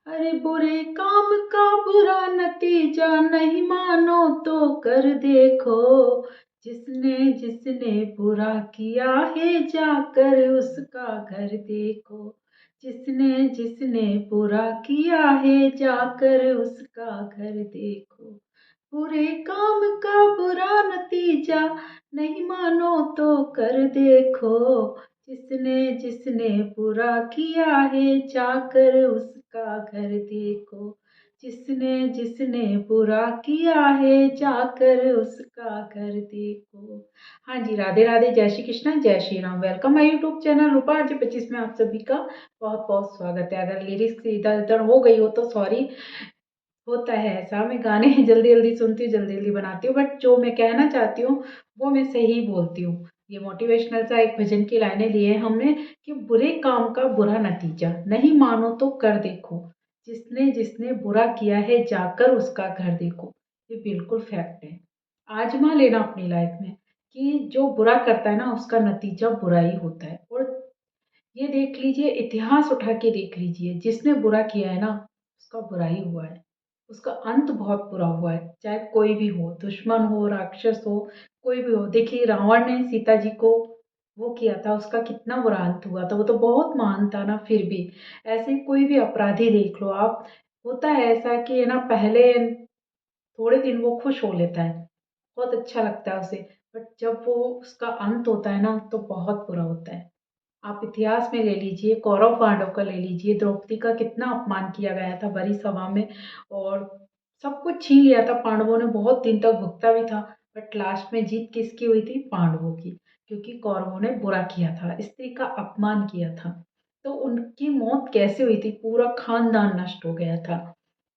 अरे बुरे काम का बुरा नतीजा नहीं मानो तो कर देखो। जिसने जिसने बुरा किया है जाकर उसका घर देखो। जिसने जिसने बुरा किया है जाकर उसका घर देखो। बुरे काम का बुरा नतीजा नहीं मानो तो कर देखो। जिसने जिसने बुरा किया है जाकर उसका घर देखो। जिसने जिसने बुरा किया है जाकर उसका घर देखो। हाँ जी, राधे राधे, जय श्री कृष्ण, जय Shri Ram. Welcome my YouTube channel Rupa RJ 25 में आप सभी का बहुत बहुत स्वागत है। अगर लिरिक्स इधर उधर हो गई हो तो सॉरी, होता है ऐसा। मैं गाने जल्दी जल्दी सुनती हूँ, जल्दी जल्दी बनाती हूँ, बट जो मैं कहना चाहती हूँ वो मैं सही बोलती हूँ। ये मोटिवेशनल सा एक भजन की लाइनें ली है हमने कि बुरे काम का बुरा नतीजा नहीं मानो तो कर देखो। जिसने जिसने बुरा किया है जाकर उसका घर देखो। ये बिल्कुल फैक्ट है। आजमा लेना अपनी लाइफ में कि जो बुरा करता है ना उसका नतीजा बुरा ही होता है। और ये देख लीजिए, इतिहास उठा के देख लीजिए, जिसने बुरा किया है ना उसका बुरा ही हुआ है। उसका अंत बहुत बुरा हुआ है, चाहे कोई भी हो, दुश्मन हो, राक्षस हो, कोई भी हो। देखिए रावण ने सीता जी को वो किया था, उसका कितना बुरा अंत हुआ था। वो तो बहुत महान था ना, फिर भी ऐसे ही कोई भी अपराधी देख लो आप। होता है ऐसा कि है ना, पहले थोड़े दिन वो खुश हो लेता है, बहुत अच्छा लगता है उसे, बट जब वो उसका अंत होता है ना तो बहुत बुरा होता है। आप इतिहास में ले लीजिए, कौरव पांडव का ले लीजिए, द्रौपदी का कितना अपमान किया गया था बड़ी सभा में, और सब कुछ छीन लिया था। पांडवों ने बहुत दिन तक भुगता भी था, बट लास्ट में जीत किसकी हुई थी? पांडवों की, क्योंकि कौरवों ने बुरा किया था, स्त्री का अपमान किया था। तो उनकी मौत कैसे हुई थी? पूरा खानदान नष्ट हो गया था।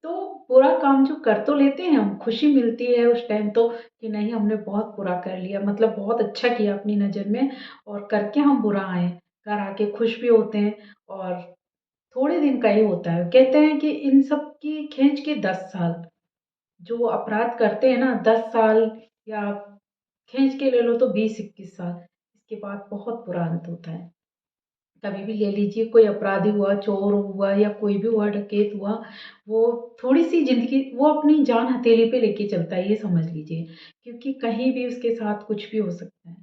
तो बुरा काम जो कर तो लेते हैं हम, खुशी मिलती है उस टाइम तो कि नहीं हमने बहुत बुरा कर लिया, मतलब बहुत अच्छा किया अपनी नज़र में, और करके हम बुरा आए, घर आके खुश भी होते हैं। और थोड़े दिन का ही होता है, कहते हैं कि इन सब की खींच के 10 साल, जो अपराध करते हैं ना 10 साल, या खींच के ले लो तो 20-21 साल, इसके बाद बहुत बुरा अंत होता है। कभी भी ले लीजिए, कोई अपराधी हुआ, चोर हुआ, या कोई भी हुआ, डकैत हुआ, वो थोड़ी सी जिंदगी वो अपनी जान हथेली पे लेके चलता है, ये समझ लीजिए। क्योंकि कहीं भी उसके साथ कुछ भी हो सकता है।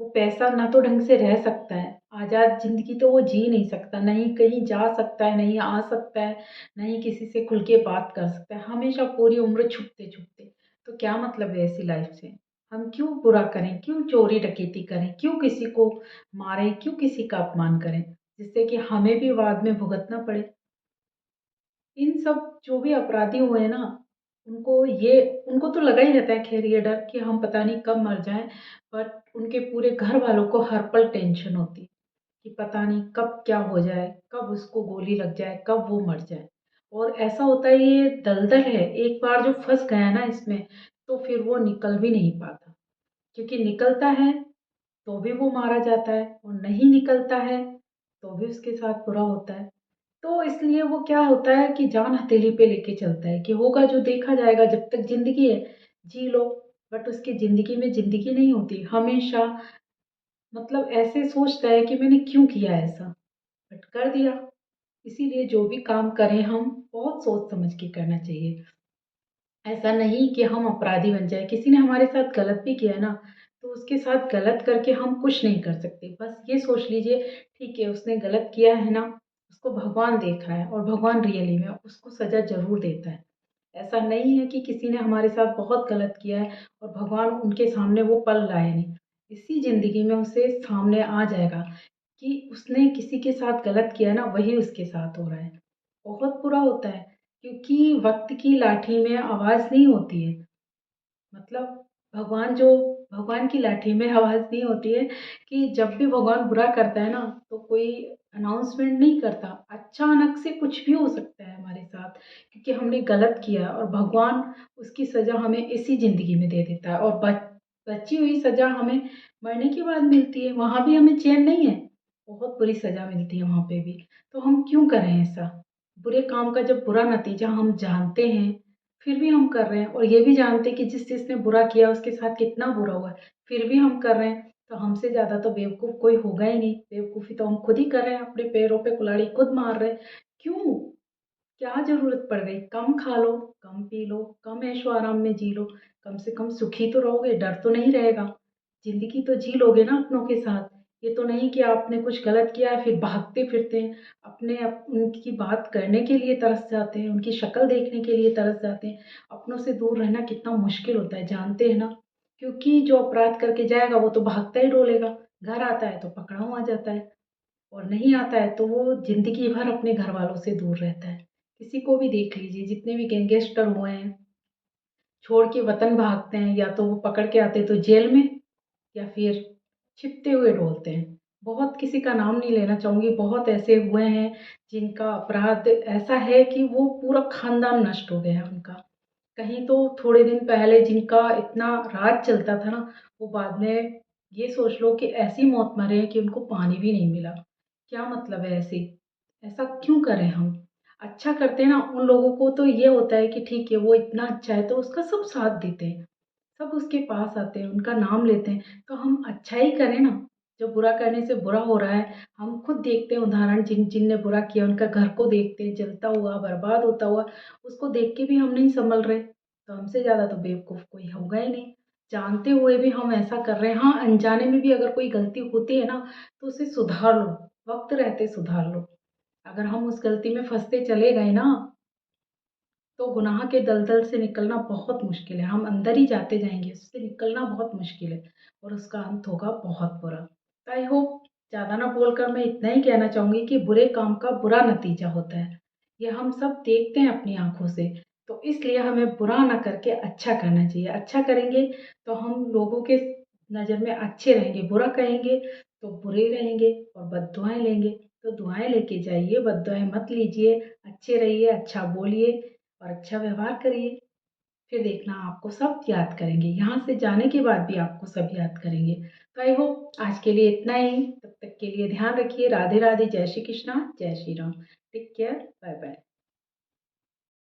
वो पैसा ना तो ढंग से रह सकता है, आज़ाद ज़िंदगी तो वो जी नहीं सकता, नहीं कहीं जा सकता है, नहीं आ सकता है, नहीं किसी से खुल के बात कर सकता है, हमेशा पूरी उम्र छुपते-छुपते। तो क्या मतलब है ऐसी लाइफ से? हम क्यों बुरा करें, क्यों चोरी डकैती करें, क्यों किसी को मारें, क्यों किसी का अपमान करें, जिससे कि हमें भी बाद में भुगतना पड़े? इन सब जो भी अपराधी हुए हैं ना, उनको तो लगा ही रहता है, खैर ये डर कि हम पता नहीं कब मर जाएँ, बट उनके पूरे घर वालों को हर पल टेंशन होती है कि पता नहीं कब क्या हो जाए, कब उसको गोली लग जाए, कब वो मर जाए। और ऐसा होता है, ये दलदल है, एक बार जो फँस गया ना इसमें, तो फिर वो निकल भी नहीं पाता। क्योंकि निकलता है तो भी वो मारा जाता है, और नहीं निकलता है तो भी उसके साथ बुरा होता है। तो इसलिए वो क्या होता है कि जान हथेली पे लेके चलता है कि होगा जो देखा जाएगा, जब तक ज़िंदगी है जी लो। बट उसकी ज़िंदगी में ज़िंदगी नहीं होती, हमेशा मतलब ऐसे सोचता है कि मैंने क्यों किया ऐसा? बट कर दिया। इसीलिए जो भी काम करें हम बहुत सोच समझ के करना चाहिए। ऐसा नहीं कि हम अपराधी बन जाएँ। किसी ने हमारे साथ गलत भी किया है ना, तो उसके साथ गलत करके हम कुछ नहीं कर सकते। बस ये सोच लीजिए, ठीक है उसने गलत किया है ना, उसको भगवान देख रहा है, और भगवान रियली में उसको सज़ा ज़रूर देता है। ऐसा नहीं है कि किसी ने हमारे साथ बहुत गलत किया है और भगवान उनके सामने वो पल लाए नहीं। इसी ज़िंदगी में उसे सामने आ जाएगा कि उसने किसी के साथ गलत किया है ना, वही उसके साथ हो रहा है। बहुत बुरा होता है, क्योंकि वक़्त की लाठी में आवाज़ नहीं होती है। मतलब भगवान जो भगवान की लाठी में आवाज़ नहीं होती है कि जब भी भगवान बुरा करता है ना, तो कोई अनाउंसमेंट नहीं करता। अचानक से कुछ भी हो सकता है हमारे साथ, क्योंकि हमने गलत किया, और भगवान उसकी सज़ा हमें इसी ज़िंदगी में दे देता है, और बची हुई सज़ा हमें मरने के बाद मिलती है। वहाँ भी हमें चैन नहीं है, बहुत बुरी सज़ा मिलती है वहाँ पे भी। तो हम क्यों करें ऐसा? बुरे काम का जब बुरा नतीजा हम जानते हैं, फिर भी हम कर रहे हैं, और ये भी जानते हैं कि जिसने बुरा किया उसके साथ कितना बुरा हुआ है, फिर भी हम कर रहे हैं, तो हमसे ज़्यादा तो बेवकूफ़ कोई होगा ही नहीं। बेवकूफ़ी तो हम खुद ही कर रहे हैं, अपने पैरों पे कुल्हाड़ी खुद मार रहे हैं। क्यों? क्या ज़रूरत पड़ गई? कम खा लो, कम पी लो, कम ऐशो-आराम में जी लो, कम से कम सुखी तो रहोगे, डर तो नहीं रहेगा। ज़िंदगी तो जी लोगे ना अपनों के साथ। ये तो नहीं कि आपने कुछ गलत किया है फिर भागते-फिरते हैं, उनकी बात करने के लिए तरस जाते हैं, उनकी शक्ल देखने के लिए तरस जाते हैं। अपनों से दूर रहना कितना मुश्किल होता है, जानते हैं ना? क्योंकि जो अपराध करके जाएगा वो तो भागता ही डोलेगा, घर आता है तो पकड़ाऊ आ जाता है। और नहीं आता है तो वो ज़िंदगी भर अपने घरवालों से दूर रहता है। किसी को भी देख लीजिए, जितने भी गैंगस्टर हुए हैं, छोड़ के वतन भागते हैं, या तो वो पकड़ के आते तो जेल में, या फिर छिपते हुए डोलते हैं। बहुत किसी का नाम नहीं लेना चाहूँगी, बहुत ऐसे हुए हैं जिनका अपराध ऐसा है कि वो पूरा खानदान नष्ट हो गया है उनका। कहीं तो थोड़े दिन पहले जिनका इतना राज चलता था ना, वो बाद में ये सोच लो कि ऐसी मौत मरे हैं कि उनको पानी भी नहीं मिला। क्या मतलब है ऐसे? ऐसा क्यों करें हम? अच्छा करते हैं ना, उन लोगों को तो ये होता है कि ठीक है वो इतना अच्छा है तो उसका सब साथ देते हैं, सब उसके पास आते हैं, उनका नाम लेते हैं, तो हम अच्छा ही करें ना। जब बुरा करने से बुरा हो रहा है, हम खुद देखते हैं उदाहरण, जिनने बुरा किया उनका घर को देखते हैं जलता हुआ, बर्बाद होता हुआ, उसको देख के भी हम नहीं संभल रहे, तो हमसे ज़्यादा तो बेवकूफ़ कोई होगा ही नहीं। जानते हुए भी हम ऐसा कर रहे हैं। हाँ, अनजाने में भी अगर कोई गलती होती है ना, तो उसे सुधार लो, वक़्त रहते सुधार लो। अगर हम उस गलती में फँसते चले गए ना, तो गुनाह के दलदल से निकलना बहुत मुश्किल है। हम अंदर ही जाते जाएँगे, उससे निकलना बहुत मुश्किल है और उसका अंत होगा बहुत बुरा। तो आई होप, ज़्यादा ना बोलकर मैं इतना ही कहना चाहूँगी कि बुरे काम का बुरा नतीजा होता है। ये हम सब देखते हैं अपनी आँखों से, तो इसलिए हमें बुरा ना करके अच्छा करना चाहिए। अच्छा करेंगे तो हम लोगों के नज़र में अच्छे रहेंगे, बुरा कहेंगे तो बुरे रहेंगे और बददुआएँ लेंगे तो दुआएँ लेके जाइए, बददुआएँ मत लीजिए। अच्छे रहिए, अच्छा बोलिए और अच्छा व्यवहार करिए। फिर देखना आपको सब याद करेंगे। यहाँ से जाने के बाद भी आपको सब याद करेंगे। तो आई होप आज के लिए इतना ही। तब तक के लिए ध्यान रखिए। राधे राधे, जय श्री कृष्णा, जय Shri Ram. Take care, bye bye.